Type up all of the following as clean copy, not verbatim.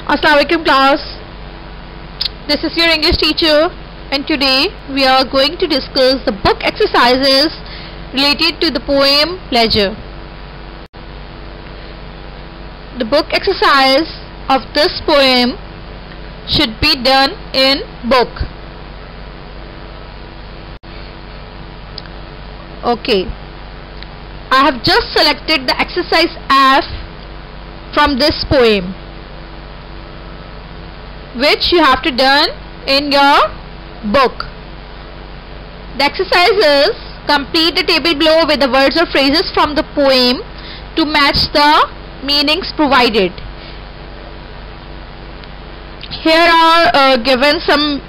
Assalamualaikum class. This is your English teacher, and today we are going to discuss the book exercises related to the poem Pleasure. The book exercise of this poem should be done in book. Okay, I have just selected the exercise F from this poem, which you have to done in your book. The exercise is complete the table below with the words or phrases from the poem to match the meanings provided. Here are given some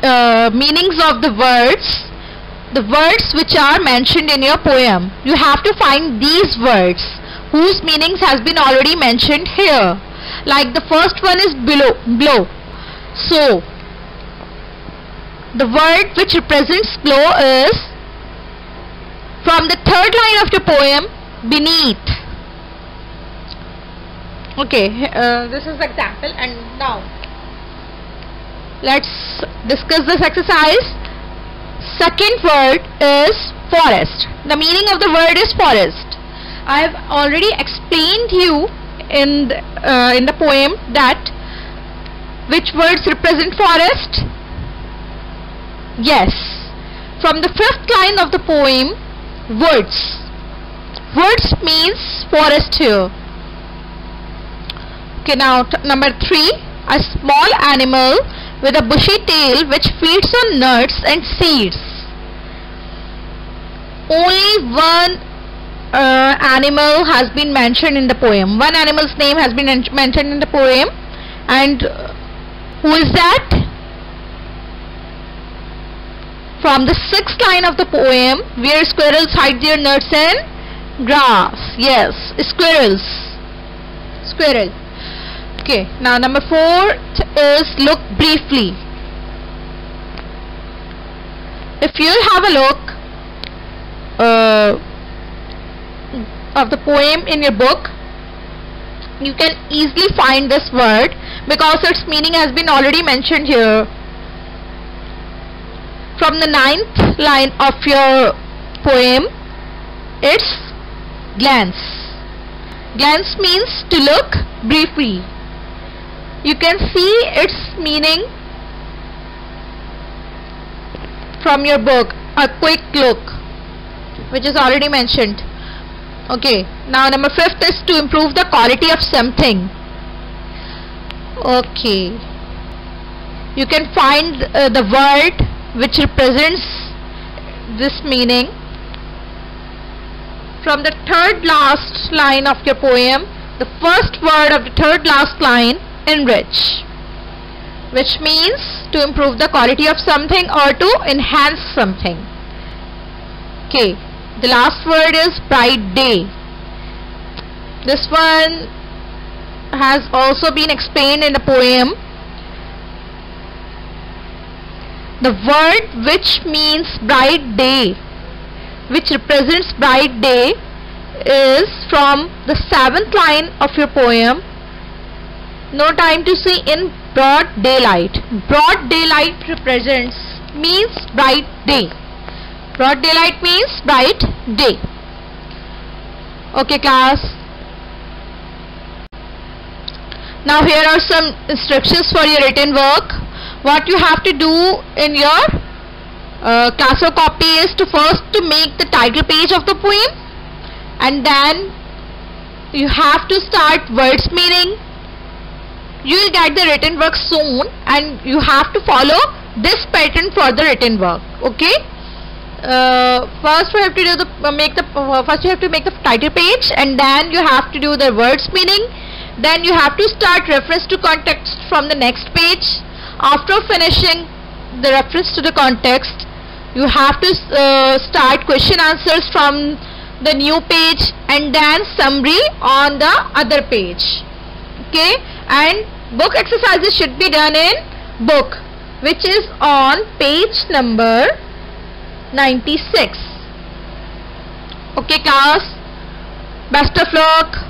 meanings of the words which are mentioned in your poem. You have to find these words whose meanings has been already mentioned here. Like the first one is blow. So the word which represents blow is from the third line of the poem, beneath. Okay, this is the example, and now let's discuss this exercise. Second word is forest. The meaning of the word is forest. I have already explained you in the poem that which words represent forest? Yes. From the fifth line of the poem, woods. Woods means forest here. Okay, now number 3, a small animal with a bushy tail which feeds on nuts and seeds. Only one animal has been mentioned in the poem. One animal's name has been mentioned in the poem, and who is that? From the sixth line of the poem, where squirrels hide their nuts in grass. Yes, squirrels. Squirrel. Okay, now number 4 is look briefly. If you have a look of the poem in your book, you can easily find this word because its meaning has been already mentioned here. From the 9th line of your poem, it's glance. Glance means to look briefly. You can see its meaning from your book, a quick look, which is already mentioned. Okay, now number 5th is to improve the quality of something. Okay, you can find the word which represents this meaning from the third last line of your poem. The first word of the third last line, enrich, which means to improve the quality of something or to enhance something. Okay, the last word is bright day. This one has also been explained in the poem. The word which means bright day, which represents bright day, is from the 7th line of your poem. No time to see in broad daylight. Broad daylight means bright day. Broad daylight means bright day. Okay class. Now here are some instructions for your written work. What you have to do in your classwork copy is to first to make the title page of the poem, and then you have to start words meaning. You will get the written work soon, and you have to follow this pattern for the written work. Okay. First you have to make the title page, and then you have to do the words meaning. Then you have to start reference to context from the next page. After finishing the reference to the context, you have to start question answers from the new page, and then summary on the other page. Okay, and book exercises should be done in book, which is on page number 96. Okay class, best of luck.